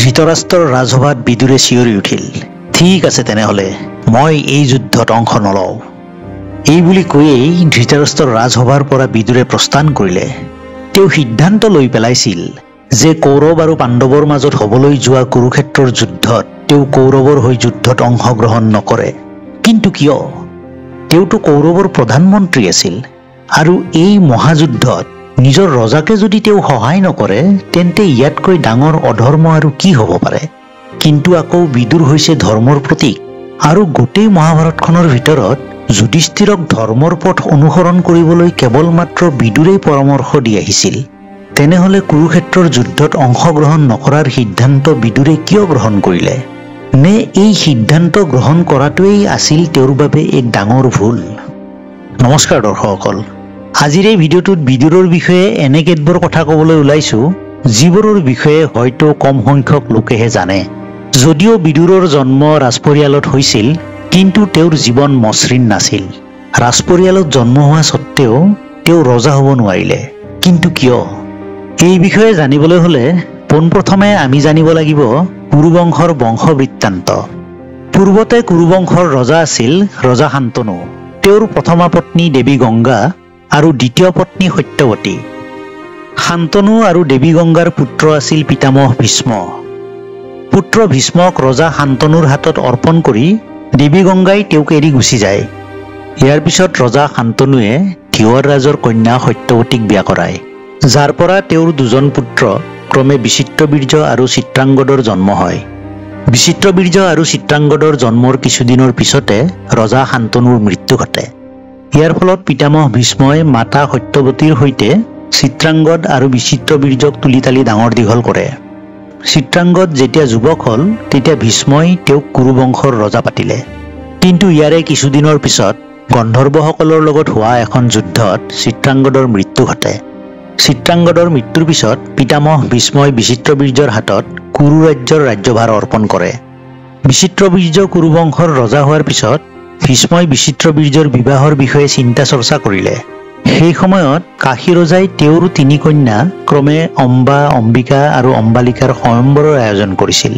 ধৃতৰাষ্ট্ৰৰ ৰাজসভাত বিদুৰে চিঞৰি উঠিল, ঠিক আছে তেনেহলে মই এই যুদ্ধত অংশ নলওঁ। এই বুলি কৈয়েই ধৃতৰাষ্ট্ৰৰ ৰাজসভাৰ পৰা বিদুৰে প্ৰস্থান কৰিলে। তেওঁ সিদ্ধান্ত লৈ পেলাইছিল যে কৌৰৱ আৰু পাণ্ডৱৰ মাজত হ'বলৈ যোৱা কুৰুক্ষেত্ৰৰ যুদ্ধত তেওঁ কৌৰৱৰ হৈ যুদ্ধত অংশগ্ৰহণ নকৰে। কিন্তু কিয়? তেওঁতো কৌৰৱৰ প্ৰধানমন্ত্ৰী আছিল আৰু এই মহাযুদ্ধত নিজৰ ৰজাকে যদি তেওঁ সহায় নকৰে তেন্তে ইয়াতকৈ ডাঙৰ অধৰ্ম আৰু কি হ'ব পাৰে। কিন্তু আকৌ বিদুৰ হৈছে ধৰ্মৰ প্ৰতীক আৰু গোটেই মহাভাৰতখনৰ ভিতৰত যুধিষ্ঠিৰক ধৰ্মৰ পথ অনুসৰণ কৰিবলৈ কেৱল মাত্ৰ বিদুৰেই পৰামৰ্শ দি আহিছিল। তেনেহলে কুৰুক্ষেত্ৰৰ যুদ্ধত অংশগ্ৰহণ নকৰাৰ সিদ্ধান্ত বিদুৰে কিয় গ্ৰহণ কৰিলে? নে এই সিদ্ধান্ত গ্ৰহণ কৰাটোৱেই আছিল তেওঁৰ বাবে এক ডাঙৰ ভুল? নমস্কাৰ দৰ্শকসকল, আজিৰ এই ভিডিঅ'টোত বিদুৰৰ বিষয়ে এনে কেতবোৰ কথা ক'বলৈ ওলাইছোঁ যিবোৰৰ বিষয়ে হয়তো কম সংখ্যক লোকেহে জানে। যদিও বিদুৰৰ জন্ম ৰাজপৰিয়ালত হৈছিল কিন্তু তেওঁৰ জীৱন মসৃণ নাছিল। ৰাজপৰিয়ালত জন্ম হোৱা স্বত্তেও তেওঁ ৰজা হ'ব নোৱাৰিলে। কিন্তু কিয়? এই বিষয়ে জানিবলৈ হ'লে পোনপ্ৰথমে আমি জানিব লাগিব কুৰুবংশৰ বংশ বৃত্তান্ত। পূৰ্বতে কুৰুবংশৰ ৰজা আছিল ৰজা শান্তনু। তেওঁৰ প্ৰথমা পত্নী দেৱী গংগা আৰু দ্বিতীয় পত্নী সত্যৱতী। শান্তনু আৰু দেৱী গংগাৰ পুত্ৰ আছিল পিতামহ ভীষ্ম। পুত্ৰ ভীষ্মক ৰজা শান্তনুৰ হাতত অৰ্পণ কৰি দেৱী গংগাই তেওঁক এৰি গুচি যায়। ইয়াৰ পিছত ৰজা শান্তনুৱে ধিৱৰ ৰাজৰ কন্যা সত্যৱতীক বিয়া কৰায়, যাৰ পৰা তেওঁৰ দুজন পুত্ৰ ক্ৰমে বিচিত্ৰবীৰ্য আৰু চিত্ৰাংগদৰ জন্ম হয়। বিচিত্ৰবীৰ্য আৰু চিত্ৰাংগদৰ জন্মৰ কিছুদিনৰ পিছতে ৰজা শান্তনুৰ মৃত্যু ঘটে। ইয়াৰ ফলত পিতামহ ভীষ্মই মাতা সত্যৱতীৰ সৈতে চিত্ৰাংগদ আৰু বিচিত্ৰবীৰ্যক তুলি তালি ডাঙৰ দীঘল কৰে। চিত্ৰাংগদ যেতিয়া যুৱক হ'ল তেতিয়া ভীষ্মই তেওঁক কুৰুবংশৰ ৰজা পাতিলে। কিন্তু ইয়াৰে কিছুদিনৰ পিছত গন্ধৰ্বসকলৰ লগত হোৱা এখন যুদ্ধত চিত্ৰাংগদৰ মৃত্যু ঘটে। চিত্ৰাংগদৰ মৃত্যুৰ পিছত পিতামহ ভীষ্মই বিচিত্ৰবীৰ্যৰ হাতত কুৰু ৰাজ্যৰ ৰাজ্যভাৰ অৰ্পণ কৰে। বিচিত্ৰবীৰ্য কুৰুবংশৰ ৰজা হোৱাৰ পিছত ভীষ্মই বিচিত্ৰবীৰ্যৰ বিবাহৰ বিষয়ে চিন্তা চৰ্চা কৰিলে। সেই সময়ত কাশী ৰজাই তেওঁৰ তিনি কন্যা ক্ৰমে অম্বা, অম্বিকা আৰু অম্বালিকাৰ স্বয়ম্বৰৰ আয়োজন কৰিছিল।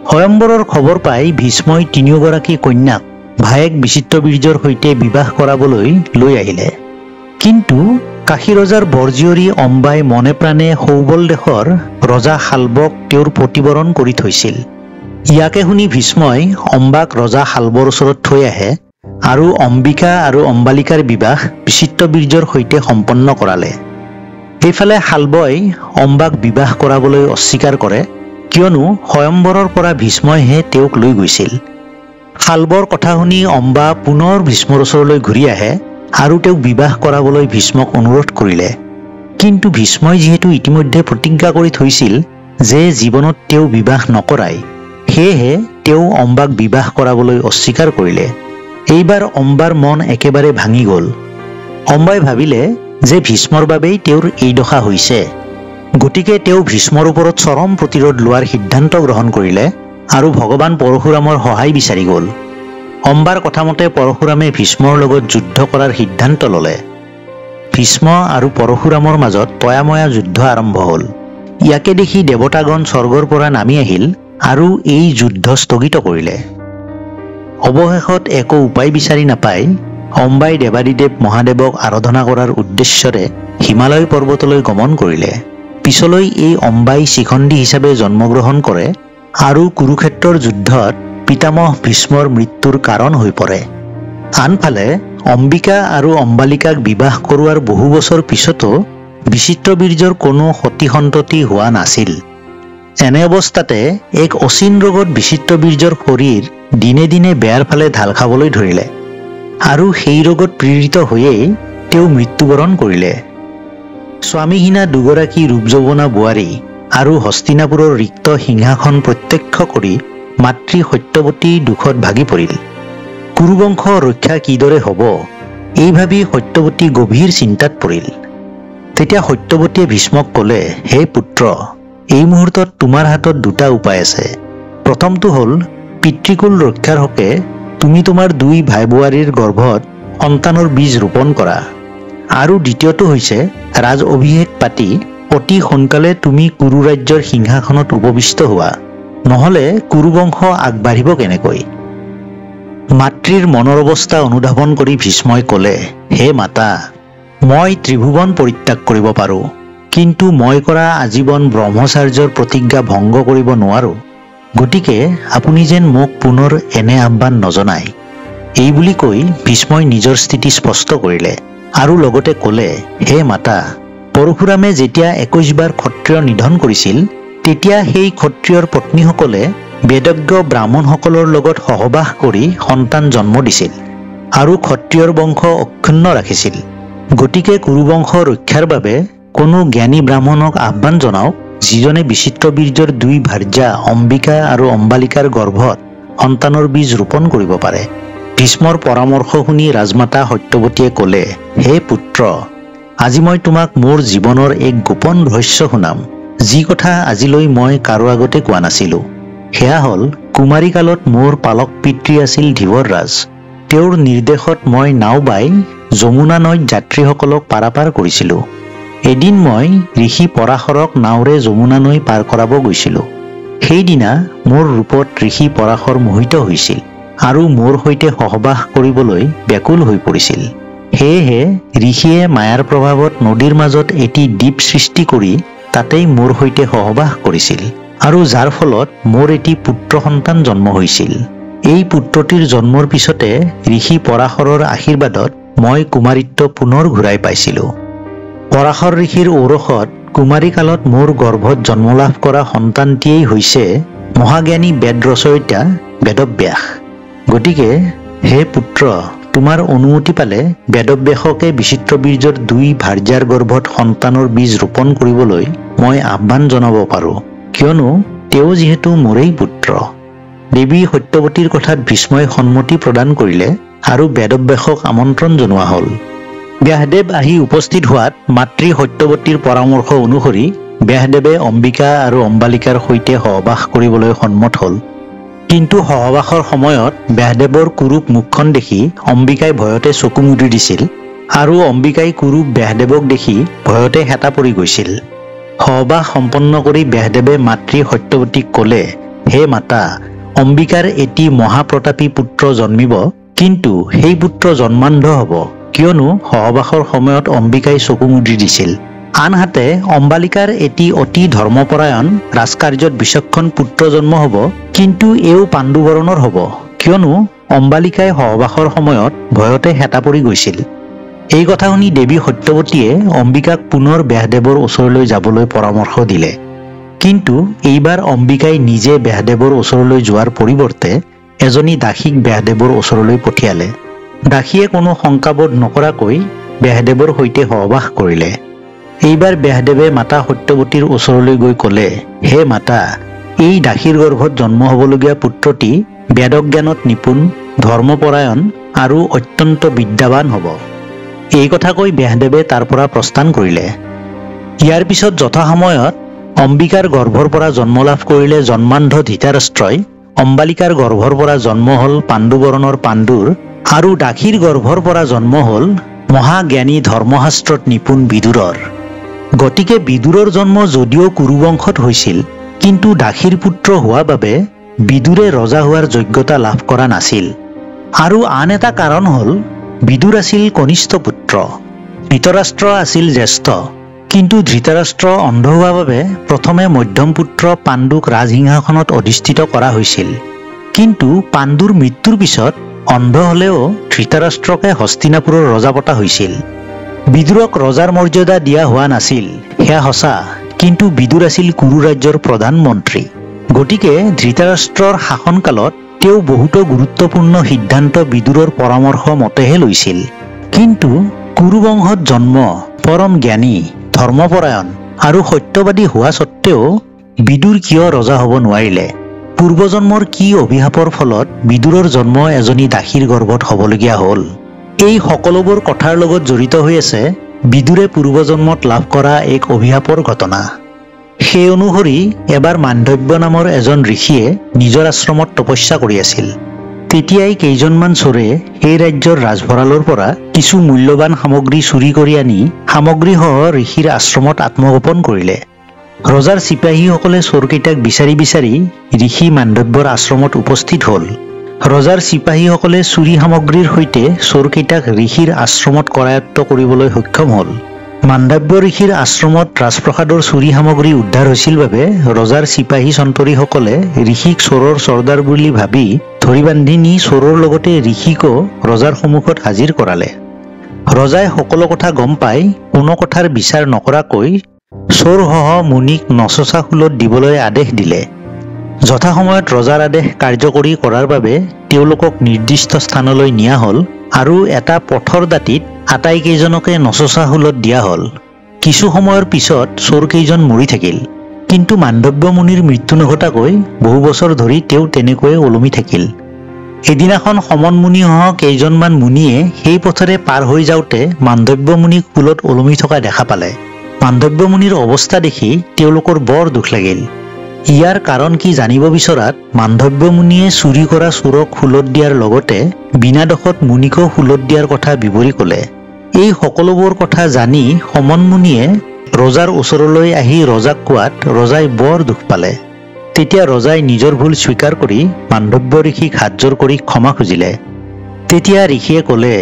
স্বয়ম্বৰৰ খবৰ পাই ভীষ্মই তিনিওগৰাকী কন্যাক ভায়েক বিচিত্ৰবীৰ্যৰ সৈতে বিবাহ কৰাবলৈ লৈ আহিলে। কিন্তু কাশী ৰজাৰ বৰজীয়ৰী অম্বাই মনে প্ৰাণে সৌবল দেশৰ ৰজা শাল্বক তেওঁৰ প্ৰতিবৰণ কৰি থৈছিল। ইয়াকে শুনি ভীষ্মই অম্বাক ৰজা শাল্বৰ ওচৰত থৈ আহে আৰু অম্বিকা আৰু অম্বালিকাৰ বিবাহ বিচিত্ৰবীৰ্যৰ সৈতে সম্পন্ন কৰালে। এইফালে শাল্বই অম্বাক বিবাহ কৰাবলৈ অস্বীকাৰ কৰে, কিয়নো স্বয়ম্বৰৰ পৰা ভীষ্মইহে তেওঁক লৈ গৈছিল। শাল্বৰ কথা শুনি অম্বা পুনৰ ভীষ্মৰ ওচৰলৈ ঘূৰি আহে আৰু তেওঁক বিবাহ কৰাবলৈ ভীষ্মক অনুৰোধ কৰিলে। কিন্তু ভীষ্মই যিহেতু ইতিমধ্যে প্ৰতিজ্ঞা কৰি থৈছিল যে জীৱনত তেওঁ বিবাহ নকৰায়, সেয়েহে তেওঁ অম্বাক বিবাহ কৰাবলৈ অস্বীকাৰ কৰিলে। এইবাৰ অম্বাৰ মন একেবাৰে ভাঙি গ'ল। অম্বাই ভাবিলে যে ভীষ্মৰ বাবেই তেওঁৰ এই দশা হৈছে। গতিকে তেওঁ ভীষ্মৰ ওপৰত চৰম প্ৰতিৰোধ লোৱাৰ সিদ্ধান্ত গ্ৰহণ কৰিলে আৰু ভগৱান পৰশুৰামৰ সহায় বিচাৰি গ'ল। অম্বাৰ কথামতে পৰশুৰামে ভীষ্মৰ লগত যুদ্ধ কৰাৰ সিদ্ধান্ত ল'লে। ভীষ্ম আৰু পৰশুৰামৰ মাজত তয়াময়া যুদ্ধ আৰম্ভ হ'ল। ইয়াকে দেখি দেৱতাগণ স্বৰ্গৰ পৰা নামি আহিল আৰু এই যুদ্ধ স্থগিত কৰিলে। অৱশেষত একো উপায় বিচাৰি নাপাই অম্বাই দেৱাদিদেৱ মহাদেৱক আৰাধনা কৰাৰ উদ্দেশ্যৰে হিমালয় পৰ্বতলৈ গমন কৰিলে। পিছলৈ এই অম্বাই শিখণ্ডী হিচাপে জন্মগ্ৰহণ কৰে আৰু কুৰুক্ষেত্ৰৰ যুদ্ধত পিতামহ ভীষ্মৰ মৃত্যুৰ কাৰণ হৈ পৰে। আনফালে অম্বিকা আৰু অম্বালিকাক বিবাহ কৰোৱাৰ বহু বছৰ পিছতো বিচিত্ৰবীৰ্যৰ কোনো সতি সন্ততি হোৱা নাছিল। এনে অৱস্থাতে এক অচিন ৰোগত বিচিত্ৰবীৰ্যৰ শৰীৰ দিনে দিনে বেয়াৰ ফালে ঢাল খাবলৈ ধৰিলে আৰু সেই ৰোগত পীড়িত হৈয়েই তেওঁ মৃত্যুবৰণ কৰিলে। স্বামীহীনা দুগৰাকী ৰূপযৌৱনা বোৱাৰী আৰু হস্তিনাপুৰৰ ৰিক্ত সিংহাসন প্ৰত্যক্ষ কৰি মাতৃ সত্যৱতী দুখত ভাগি পৰিল। কুৰুবংশ ৰক্ষা কিদৰে হ'ব এই ভাবি সত্যৱতী গভীৰ চিন্তাত পৰিল। তেতিয়া সত্যৱতীয়ে ভীষ্মক ক'লে, হে পুত্ৰ, এই মুহূৰ্তত তোমাৰ হাতত দুটা উপায় আছে। প্ৰথমটো হ'ল পিতৃকুল ৰক্ষাৰ হকে তুমি তোমাৰ দুই ভাই বোৱাৰীৰ গৰ্ভত সন্তানৰ বীজ ৰোপণ কৰা। আৰু দ্বিতীয়টো হৈছে ৰাজ অভিষেক পাতি অতি সোনকালে তুমি কুৰু ৰাজ্যৰ সিংহাসনত উপবিষ্ট হোৱা। নহলে কুৰুবংশ আগবাঢ়িব কেনেকৈ? মাতৃৰ মনৰ অৱস্থা অনুধাৱন কৰি ভীষ্মই ক'লে, হে মাতা, মই ত্ৰিভুৱন পৰিত্যাগ কৰিব পাৰোঁ, কিন্তু মই কৰা আজীৱন ব্ৰহ্মচাৰ্যৰ প্ৰতিজ্ঞা ভংগ কৰিব নোৱাৰোঁ। গতিকে আপুনি যেন মোক পুনৰ এনে আহ্বান নজনায়। এই বুলি কৈ ভীষ্মই নিজৰ স্থিতি স্পষ্ট কৰিলে আৰু লগতে ক'লে, হে মাতা, পৰশুৰামে যেতিয়া 21 বাৰ ক্ষত্ৰিয় নিধন কৰিছিল, তেতিয়া সেই ক্ষত্ৰিয়ৰ পত্নীসকলে বেদজ্ঞ ব্ৰাহ্মণসকলৰ লগত সহবাস কৰি সন্তান জন্ম দিছিল আৰু ক্ষত্ৰিয়ৰ বংশ অক্ষুণ্ণ ৰাখিছিল। গতিকে কুৰুবংশ ৰক্ষাৰ বাবে কোনো জ্ঞানী ব্ৰাহ্মণক আহ্বান জনাওক, যিজনে বিচিত্ৰ বীৰ্যৰ 2 ভাৰ্যা অম্বিকা আৰু অম্বালিকাৰ গৰ্ভত সন্তানৰ বীজ ৰোপণ কৰিব পাৰে। ভীষ্মৰ পৰামৰ্শ শুনি ৰাজমাতা সত্যৱতীয়ে ক'লে, হে পুত্ৰ, আজি মই তোমাক মোৰ জীৱনৰ এক গোপন ৰহস্য শুনাম, যি কথা আজিলৈ মই কাৰো আগতে কোৱা নাছিলোঁ। সেয়া হ'ল, কুমাৰী কালত মোৰ পালক পিতৃ আছিল ধীৱৰৰাজ। তেওঁৰ নিৰ্দেশত মই নাও বাই যমুনা নৈত যাত্ৰীসকলক পাৰাপাৰ কৰিছিলোঁ। এদিন মই ঋষি পৰাশৰক নাওৰে যমুনা নৈ পাৰ কৰাব গৈছিলোঁ। সেইদিনা মোৰ ৰূপত ঋষি পৰাশৰ মোহিত হৈছিল আৰু মোৰ সৈতে সহবাস কৰিবলৈ ব্যাকুল হৈ পৰিছিল। সেয়েহে ঋষিয়ে মায়াৰ প্ৰভাৱত নদীৰ মাজত এটি দ্বীপ সৃষ্টি কৰি তাতেই মোৰ সৈতে সহবাস কৰিছিল আৰু যাৰ ফলত মোৰ এটি পুত্ৰ সন্তান জন্ম হৈছিল। এই পুত্ৰটিৰ জন্মৰ পিছতে ঋষি পৰাশৰৰ আশীৰ্বাদত মই কুমাৰীত্ব পুনৰ ঘূৰাই পাইছিলোঁ। পৰাশৰ ঋষিৰ ঔৰসত কুমাৰী কালত মোৰ গৰ্ভত জন্ম লাভ কৰা সন্তানটিয়েই হৈছে মহাজ্ঞানী বেদ ৰচয়িতা বেদব্যাস। গতিকে হে পুত্ৰ, তোমাৰ অনুমতি পালে বেদব্যাসকে বিচিত্ৰ বীৰ্যৰ 2 ভাৰ্যাৰ গৰ্ভত সন্তানৰ বীজ ৰোপণ কৰিবলৈ মই আহ্বান জনাব পাৰোঁ, কিয়নো তেওঁ যিহেতু মোৰেই পুত্ৰ। দেৱী সত্যৱতীৰ কথাত ভীষ্মই সন্মতি প্ৰদান কৰিলে আৰু বেদব্যাসক আমন্ত্ৰণ জনোৱা হ'ল। ব্যাসদেৱ আহি উপস্থিত হোৱাত মাতৃ সত্যৱতীৰ পৰামৰ্শ অনুসৰি ব্যাসদেৱে অম্বিকা আৰু অম্বালিকাৰ সৈতে সহবাস কৰিবলৈ সন্মত হ'ল। কিন্তু সহবাসৰ সময়ত ব্যাসদেৱৰ কুৰূপ মুখখন দেখি অম্বিকাই ভয়তে চকু মুদি দিছিল আৰু অম্বিকাই কুৰূপ ব্যাসদেৱক দেখি ভয়তে হেতা পৰি গৈছিল। সহবাস সম্পন্ন কৰি ব্যাসদেৱে মাতৃ সত্যৱতীক ক'লে, হে মাতা, অম্বিকাৰ এটি মহাপ্ৰতাপী পুত্ৰ জন্মিব, কিন্তু সেই পুত্ৰ জন্মান্ধ হ'ব, কিয়নো সহবাসৰ সময়ত অম্বিকাই চকু মুদি দিছিল। আনহাতে অম্বালিকাৰ এটি অতি ধৰ্মপৰায়ণ ৰাজকাৰ্যত বিচক্ষণ পুত্ৰ জন্ম হ'ব, কিন্তু এও পাণ্ডুবৰণৰ হ'ব, কিয়নো অম্বালিকাই সহবাসৰ সময়ত ভয়তে হেতা পৰি গৈছিল। এই কথা শুনি দেৱী সত্যৱতীয়ে অম্বিকাক পুনৰ ব্যাসদেৱৰ ওচৰলৈ যাবলৈ পৰামৰ্শ দিলে। কিন্তু এইবাৰ অম্বিকাই নিজে ব্যাসদেৱৰ ওচৰলৈ যোৱাৰ পৰিৱৰ্তে এজনী দাসীক ব্যাসদেৱৰ ওচৰলৈ পঠিয়ালে। দাসীয়ে কোনো শংকাবোধ নকৰাকৈ ব্যাসদেৱৰ সৈতে সহবাস কৰিলে। এইবাৰ ব্যাসদেৱে মাতা সত্যৱতীৰ ওচৰলৈ গৈ ক'লে, হে মাতা, এই দাসীৰ গৰ্ভত জন্ম হ'বলগীয়া পুত্ৰটি বেদজ্ঞানত নিপুণ, ধৰ্মপৰায়ণ আৰু অত্যন্ত বিদ্যাৱান হ'ব। এই কথা কৈ ব্যাসদেৱে তাৰ পৰা প্ৰস্থান কৰিলে। ইয়াৰ পিছত যথাসময়ত অম্বিকাৰ গৰ্ভৰ পৰা জন্ম লাভ কৰিলে জন্মান্ধ ধৃতৰাষ্ট্ৰই, অম্বালিকাৰ গৰ্ভৰ পৰা জন্ম হ'ল পাণ্ডুবৰণৰ পাণ্ডুৰ, আৰু দাসীৰ গৰ্ভৰ পৰা জন্ম হ'ল মহাজ্ঞানী ধৰ্মশাস্ত্ৰত নিপুণ বিদুৰৰ। গতিকে বিদুৰৰ জন্ম যদিও কুৰুবংশত হৈছিল, কিন্তু দাসীৰ পুত্ৰ হোৱা বাবে বিদুৰে ৰজা হোৱাৰ যোগ্যতা লাভ কৰা নাছিল। আৰু আন এটা কাৰণ হ'ল, বিদুৰ আছিল কনিষ্ঠ পুত্ৰ, ধৃতৰাষ্ট্ৰ আছিল জ্যেষ্ঠ। কিন্তু ধৃতৰাষ্ট্ৰ অন্ধ হোৱা বাবে প্ৰথমে মধ্যম পুত্ৰ পাণ্ডুক ৰাজসিংহাসনত অধিষ্ঠিত কৰা হৈছিল। কিন্তু পাণ্ডুৰ মৃত্যুৰ পিছত অন্ধ হ'লেও ধৃতৰাষ্ট্ৰকে হস্তিনাপুৰৰ ৰজা পতা হৈছিল। বিদুৰক ৰজাৰ মৰ্যাদা দিয়া হোৱা নাছিল, সেয়া সঁচা, কিন্তু বিদুৰ আছিল কুৰু ৰাজ্যৰ প্ৰধানমন্ত্ৰী। গতিকে ধৃতৰাষ্ট্ৰৰ শাসনকালত তেওঁ বহুতো গুৰুত্বপূৰ্ণ সিদ্ধান্ত বিদুৰৰ পৰামৰ্শ মতেহে লৈছিল। কিন্তু কুৰুবংশত জন্ম, পৰম জ্ঞানী, ধৰ্মপৰায়ণ আৰু সত্যবাদী হোৱা স্বত্তেও বিদুৰ কিয় ৰজা হ'ব নোৱাৰিলে? পূৰ্বজন্মৰ কি অভিশাপৰ ফলত বিদুৰৰ জন্ম এজনী দাসীৰ গৰ্ভত হ'বলগীয়া হ'ল? এই সকলোবোৰ কথাৰ লগত জড়িত হৈ আছে বিদুৰে পূৰ্বজন্মত লাভ কৰা এক অভিশাপৰ ঘটনা। সেই অনুসৰি এবাৰ মাণ্ডব্য নামৰ এজন ঋষিয়ে নিজৰ আশ্ৰমত তপস্যা কৰি আছিল। তেতিয়াই কেইজনমান চোৰে সেই ৰাজ্যৰ ৰাজভঁৰালৰ পৰা কিছু মূল্যৱান সামগ্ৰী চুৰি কৰি আনি সামগ্ৰীসহ ঋষিৰ আশ্ৰমত আত্মগোপন কৰিলে। ৰজাৰ চিপাহীসকলে চোৰকেইটাক বিচাৰি বিচাৰি ঋষি মাণ্ডব্যৰ আশ্ৰমত উপস্থিত হ'ল। ৰজাৰ চিপাহীসকলে চুৰি সামগ্ৰীৰ সৈতে চোৰকেইটাক ঋষিৰ আশ্ৰমত কৰায়ত্ব কৰিবলৈ সক্ষম হ'ল। মাণ্ডব্য ঋষিৰ আশ্ৰমত ৰাজপ্ৰসাদৰ চুৰি সামগ্ৰী উদ্ধাৰ হৈছিল বাবে ৰজাৰ চিপাহী চন্তৰীসকলে ঋষিক চোৰৰ চৰ্দাৰ বুলি ভাবি ধৰি বান্ধি নি চোৰৰ লগতে ঋষিকো ৰজাৰ সন্মুখত হাজিৰ কৰালে। ৰজাই সকলো কথা গম পাই কোনো কথাৰ বিচাৰ নকৰাকৈ চোৰসহ মুনিক নচচা শূলত দিবলৈ আদেশ দিলে। যথাসময়ত ৰজাৰ আদেশ কাৰ্যকৰী কৰাৰ বাবে তেওঁলোকক নিৰ্দিষ্ট স্থানলৈ নিয়া হ'ল আৰু এটা পথৰ দাঁতিত আটাইকেইজনকে নচচা শূলত দিয়া হ'ল। কিছু সময়ৰ পিছত চোৰকেইজন মৰি থাকিল, কিন্তু মাণ্ডব্য মুনিৰ মৃত্যু নঘটাকৈ বহু বছৰ ধৰি তেওঁ তেনেকৈয়ে ওলমি থাকিল। এদিনাখন সমন মুনিসহ কেইজনমান মুনিয়ে সেই পথেৰে পাৰ হৈ যাওঁতে মাণ্ডব্য মুনিক শূলত ওলমি থকা দেখা পালে। মাণ্ডব্য মুনিৰ অৱস্থা দেখি তেওঁলোকৰ বৰ দুখ লাগিল। ইয়াৰ কাৰণ কি জানিব বিচৰাত মাণ্ডব্য মুনিয়ে চুৰি কৰা চোৰক শূলত দিয়াৰ লগতে বিনা দোষত মুনিকো শূলত দিয়াৰ কথা বিৱৰি ক'লে। এই সকলোবোৰ কথা জানি সমন মুনিয়ে ৰজাৰ ওচৰলৈ আহি ৰজাক কোৱাত ৰজাই বৰ দুখ পালে। তেতিয়া ৰজাই নিজৰ ভুল স্বীকাৰ কৰি মাণ্ডব্য ঋষিক হাতজোৰ কৰি ক্ষমা খুজিলে। তেতিয়া ঋষিয়ে ক'লে,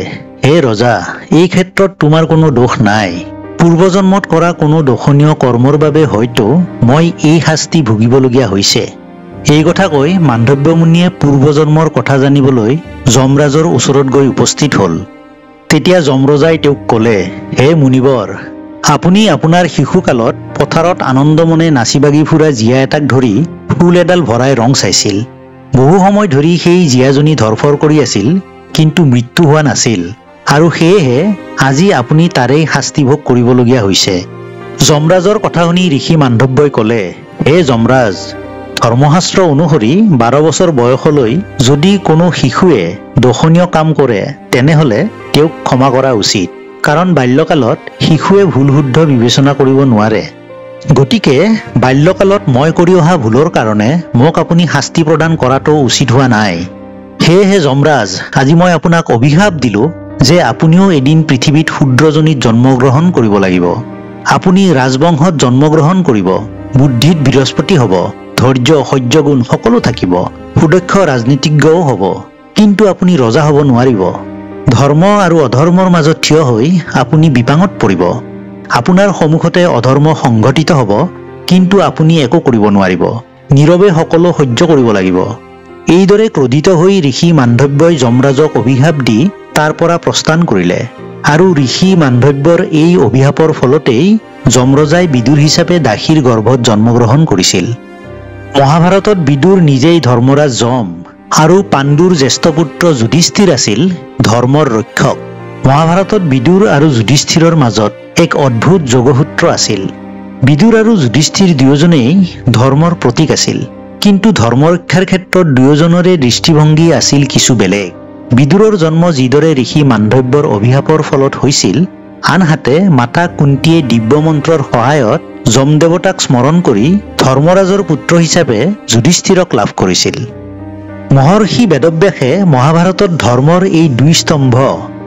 হে ৰজা, এই ক্ষেত্ৰত তোমাৰ কোনো দোষ নাই। পূৰ্বজন্মত কৰা কোনো দোষণীয় কৰ্মৰ বাবে হয়তো মই এই শাস্তি ভুগিবলগীয়া হৈছে। এই কথা কৈ মাণ্ডব্য মুনিয়ে পূৰ্বজন্মৰ কথা জানিবলৈ যমৰাজৰ ওচৰত গৈ উপস্থিত হ'ল। তেতিয়া যমৰজাই তেওঁক ক'লে, হে মুনিবৰ, আপুনি আপোনাৰ শিশুকালত পথাৰত আনন্দমনে নাচি বাগি ফুৰা জীয়া এটাক ধৰি ফুল এডাল ভৰাই ৰং চাইছিল। বহু সময় ধৰি সেই জীয়াজনী ধৰফৰ কৰি আছিল, কিন্তু মৃত্যু হোৱা নাছিল, আৰু সেয়েহে আজি আপুনি তাৰেই শাস্তি ভোগ কৰিবলগীয়া হৈছে। যমৰাজৰ কথা শুনি ঋষি মাণ্ডব্যই ক'লে, হে যমৰাজ, ধৰ্মশাস্ত্ৰ অনুসৰি 12 বছৰ বয়সলৈ যদি কোনো শিশুৱে দোষণীয় কাম কৰে তেনেহ'লে তেওঁক ক্ষমা কৰা উচিত, কাৰণ বাল্যকালত শিশুৱে ভুল শুদ্ধ বিবেচনা কৰিব নোৱাৰে। গতিকে বাল্যকালত মই কৰি অহা ভুলৰ কাৰণে মোক আপুনি শাস্তি প্ৰদান কৰাটো উচিত হোৱা নাই। সেয়েহে যমৰাজ, আজি মই আপোনাক অভিশাপ দিলোঁ যে আপুনিও এদিন পৃথিৱীত শূদ্ৰজনীত জন্মগ্ৰহণ কৰিব লাগিব। আপুনি ৰাজবংশত জন্মগ্ৰহণ কৰিব, বুদ্ধিত বৃহস্পতি হ'ব, ধৈৰ্য সহ্যগুণ সকলো থাকিব, সুদক্ষ ৰাজনীতিজ্ঞও হ'ব, কিন্তু আপুনি ৰজা হ'ব নোৱাৰিব। ধৰ্ম আৰু অধৰ্মৰ মাজত থিয় হৈ আপুনি বিপাঙত পৰিব। আপোনাৰ সন্মুখতে অধৰ্ম সংঘটিত হ'ব, কিন্তু আপুনি একো কৰিব নোৱাৰিব। নীৰৱে সকলো সহ্য কৰিব লাগিব। এইদৰে ক্ৰোধিত হৈ ঋষি মাণ্ডব্যই যমৰাজক অভিশাপ দি তাৰ পৰা প্ৰস্থান কৰিলে, আৰু ঋষি মাণ্ডব্যৰ এই অভিশাপৰ ফলতেই যমৰজাই বিদুৰ হিচাপে দাসীৰ গৰ্ভত জন্মগ্ৰহণ কৰিছিল। মহাভাৰতত বিদুৰ নিজেই ধৰ্মৰাজ যম আৰু পাণ্ডুৰ জ্যেষ্ঠ পুত্ৰ যুধিষ্ঠিৰ আছিল ধৰ্মৰ ৰক্ষক। মহাভাৰতত বিদুৰ আৰু যুধিষ্ঠিৰৰ মাজত এক অদ্ভুত যোগসূত্ৰ আছিল। বিদুৰ আৰু যুধিষ্ঠিৰ দুয়োজনেই ধৰ্মৰ প্ৰতীক আছিল, কিন্তু ধৰ্মৰক্ষাৰ ক্ষেত্ৰত দুয়োজনৰে দৃষ্টিভংগী আছিল কিছু বেলেগ। বিদুৰৰ জন্ম যিদৰে ঋষি মাণ্ডব্যৰ অভিশাপৰ ফলত হৈছিল, আনহাতে মাতা কুন্তীয়ে দিব্য মন্ত্ৰৰ সহায়ত যমদেৱতাক স্মৰণ কৰি ধৰ্মৰাজৰ পুত্ৰ হিচাপে যুধিষ্ঠিৰক লাভ কৰিছিল। মহৰ্ষি বেদব্যাসে মহাভাৰতত ধৰ্মৰ এই দুই স্তম্ভ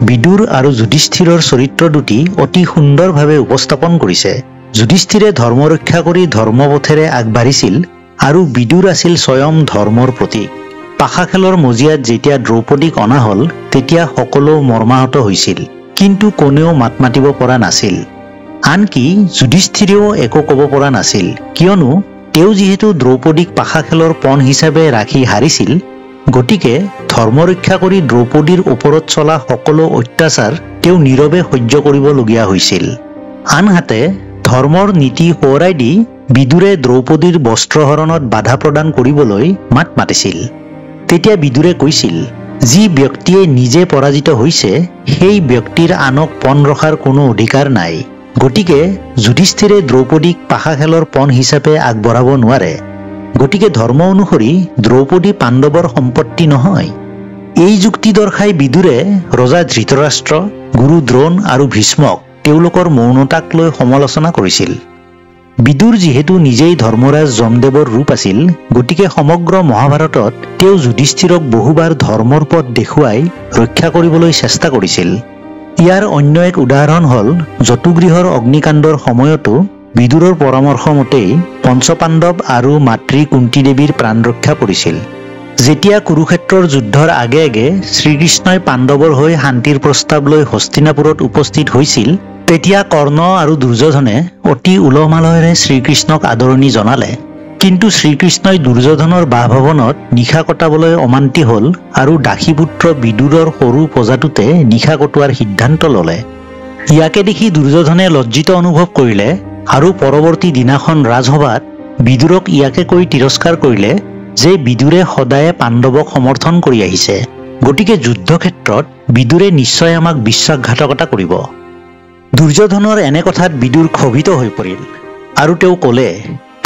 বিদুৰ আৰু যুধিষ্ঠিৰৰ চৰিত্ৰ দুটি অতি সুন্দৰভাৱে উপস্থাপন কৰিছে। যুধিষ্ঠিৰে ধৰ্ম ৰক্ষা কৰি ধৰ্মপথেৰে আগবাঢ়িছিল, আৰু বিদুৰ আছিল স্বয়ং ধৰ্মৰ প্ৰতীক। পাশা খেলৰ মজিয়াত যেতিয়া দ্ৰৌপদীক অনা হ'ল তেতিয়া সকলো মৰ্মাহত হৈছিল, কিন্তু কোনেও মাত মাতিব পৰা নাছিল। আনকি যুধিষ্ঠিৰেও একো ক'ব পৰা নাছিল, কিয়নো তেওঁ যিহেতু দ্ৰৌপদীক পাশা খেলৰ পণ হিচাপে ৰাখি হাৰিছিল, গতিকে ধৰ্ম ৰক্ষা কৰি দ্ৰৌপদীৰ ওপৰত চলা সকলো অত্যাচাৰ তেওঁ নীৰৱে সহ্য কৰিবলগীয়া হৈছিল। আনহাতে ধৰ্মৰ নীতি সোঁৱৰাই দি বিদুৰে দ্ৰৌপদীৰ বস্ত্ৰহৰণত বাধা প্ৰদান কৰিবলৈ মাত মাতিছিল। তেতিয়া বিদুৰে কৈছিল, যি ব্যক্তিয়ে নিজে পৰাজিত হৈছে সেই ব্যক্তিৰ আনক পণ ৰখাৰ কোনো অধিকাৰ নাই। গতিকে যুধিষ্ঠিৰে দ্ৰৌপদীক পাশা খেলৰ পণ হিচাপে আগবঢ়াব নোৱাৰে। গতিকে ধৰ্ম অনুসৰি দ্ৰৌপদী পাণ্ডৱৰ সম্পত্তি নহয়। এই যুক্তি দৰ্শাই বিদুৰে ৰজা ধৃতৰাষ্ট্ৰ, গুৰু দ্ৰোণ আৰু ভীষ্মক তেওঁলোকৰ মৌনতাক লৈ সমালোচনা কৰিছিল। বিদুৰ যিহেতু নিজেই ধৰ্মৰাজ যমদেৱৰ ৰূপ আছিল, গতিকে সমগ্ৰ মহাভাৰতত তেওঁ যুধিষ্ঠিৰক বহুবাৰ ধৰ্মৰ পথ দেখুৱাই ৰক্ষা কৰিবলৈ চেষ্টা কৰিছিল। ইয়াৰ অন্য এক উদাহৰণ হ'ল যতুগৃহৰ অগ্নিকাণ্ডৰ সময়তো বিদুৰৰ পৰামৰ্শ মতেই পঞ্চপাণ্ডৱ আৰু মাতৃ কুন্তি দেৱীৰ প্ৰাণ ৰক্ষা পৰিছিল। যেতিয়া কুৰুক্ষেত্ৰৰ যুদ্ধৰ আগে আগে শ্ৰীকৃষ্ণই পাণ্ডৱৰ হৈ শান্তিৰ প্ৰস্তাৱ লৈ হস্তিনাপুৰত উপস্থিত হৈছিল, তেতিয়া কৰ্ণ আৰু দুৰ্যোধনে অতি উলহ মালহেৰে শ্ৰীকৃষ্ণক আদৰণি জনালে। কিন্তু শ্ৰীকৃষ্ণই দুৰ্যোধনৰ বাসভৱনত নিশা কটাবলৈ অমান্তি হ'ল আৰু দাসীপুত্ৰ বিদুৰৰ সৰু প্ৰজাটোতে নিশা কটোৱাৰ সিদ্ধান্ত ল'লে। ইয়াকে দেখি দুৰ্যোধনে লজ্জিত অনুভৱ কৰিলে আৰু পৰৱৰ্তী দিনাখন ৰাজসভাত বিদুৰক ইয়াকে কৈ তিৰস্কাৰ কৰিলে যে বিদুৰে সদায়ে পাণ্ডৱক সমৰ্থন কৰি আহিছে, গতিকে যুদ্ধক্ষেত্ৰত বিদুৰে নিশ্চয় আমাক বিশ্বাসঘাতকতা কৰিব। দুৰ্যোধনৰ এনে কথাত বিদুৰ ক্ষোভিত হৈ পৰিল আৰু তেওঁ ক'লে,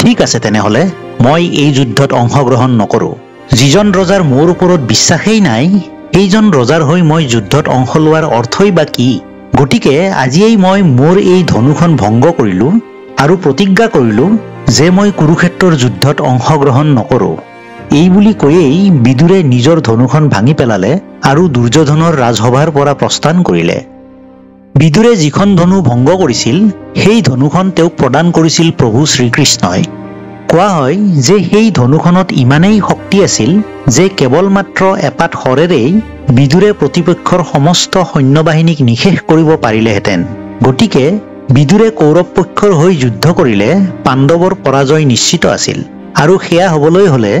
ঠিক আছে তেনেহ'লে মই এই যুদ্ধত অংশগ্ৰহণ নকৰোঁ। যিজন ৰজাৰ মোৰ ওপৰত বিশ্বাসেই নাই, সেইজন ৰজাৰ হৈ মই যুদ্ধত অংশ লোৱাৰ অৰ্থই বা কি? গতিকে আজিয়েই মই মোৰ এই ধনুখন ভংগ কৰিলোঁ আৰু প্ৰতিজ্ঞা কৰিলোঁ যে মই কুৰুক্ষেত্ৰৰ যুদ্ধত অংশগ্ৰহণ নকৰোঁ। এই বুলি কৈয়েই বিদুৰে নিজৰ ধনুখন ভাঙি পেলালে আৰু দুৰ্যোধনৰ ৰাজসভাৰ পৰা প্ৰস্থান কৰিলে। বিদুৰে যিখন ধনু ভংগ কৰিছিল, সেই ধনুখন তেওঁক প্ৰদান কৰিছিল প্ৰভু শ্ৰীকৃষ্ণই। কোৱা হয় যে সেই ধনুখনত ইমানেই শক্তি আছিল যে কেৱল মাত্ৰ এপাত শৰেৰেই বিদুৰে প্ৰতিপক্ষৰ সমস্ত সৈন্যবাহিনীক নিঃশেষ কৰিব পাৰিলেহেঁতেন। গতিকে বিদুৰে কৌৰৱ পক্ষৰ হৈ যুদ্ধ কৰিলে পাণ্ডৱৰ পৰাজয় নিশ্চিত আছিল আৰু সেয়া হ'বলৈ হ'লে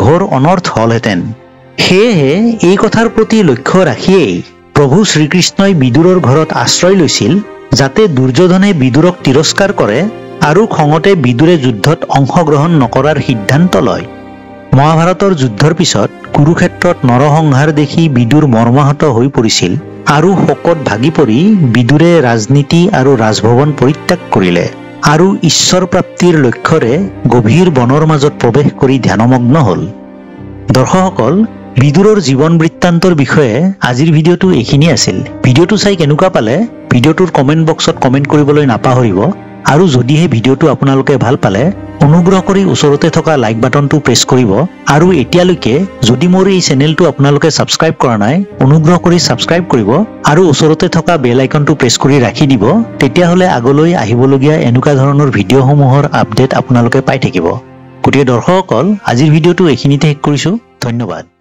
ঘোৰ অনৰ্থ হ'লহেঁতেন। সেয়েহে এই কথাৰ প্ৰতি লক্ষ্য ৰাখিয়েই প্ৰভু শ্ৰীকৃষ্ণই বিদুৰৰ ঘৰত আশ্ৰয় লৈছিল, যাতে দুৰ্যোধনে বিদুৰক তিৰস্কাৰ কৰে আৰু খঙতে বিদুৰে যুদ্ধত অংশগ্ৰহণ নকৰাৰ সিদ্ধান্ত লয়। মহাভাৰতৰ যুদ্ধৰ পিছত কুৰুক্ষেত্ৰত নৰসংহাৰ দেখি বিদুৰ মৰ্মাহত হৈ পৰিছিল আৰু শোকত ভাগি পৰি বিদুৰে ৰাজনীতি আৰু ৰাজভৱন পৰিত্যাগ কৰিলে আৰু ঈশ্বৰ প্ৰাপ্তিৰ লক্ষ্যৰে গভীৰ বনৰ মাজত প্ৰৱেশ কৰি ধ্যানমগ্ন হ'ল। দৰ্শকসকল, বিদুৰৰ জীৱন বৃত্তান্তৰ বিষয়ে আজিৰ ভিডিঅ'টো এইখিনি আছিল। ভিডিঅ'টো চাই কেনেকুৱা পালে ভিডিঅ'টোৰ কমেণ্ট বক্সত কমেণ্ট কৰিবলৈ নাপাহৰিব আৰু যদিহে ভিডিঅ'টো আপোনালোকে ভাল পালে অনুগ্ৰহ কৰি ওচৰতে থকা লাইক বাটনটো প্ৰেছ কৰিব আৰু এতিয়ালৈকে যদি মোৰ এই চেনেলটো আপোনালোকে ছাবস্ক্ৰাইব কৰা নাই, অনুগ্ৰহ কৰি ছাবস্ক্ৰাইব কৰিব আৰু ওচৰতে থকা বেল আইকনটো প্ৰেছ কৰি ৰাখি দিব। তেতিয়াহ'লে আগলৈ আহিবলগীয়া এনেকুৱা ধৰণৰ ভিডিঅ'সমূহৰ আপডেট আপোনালোকে পাই থাকিব। গতিকে দৰ্শকসকল, আজিৰ ভিডিঅ'টো এইখিনিতে শেষ কৰিছোঁ। ধন্যবাদ।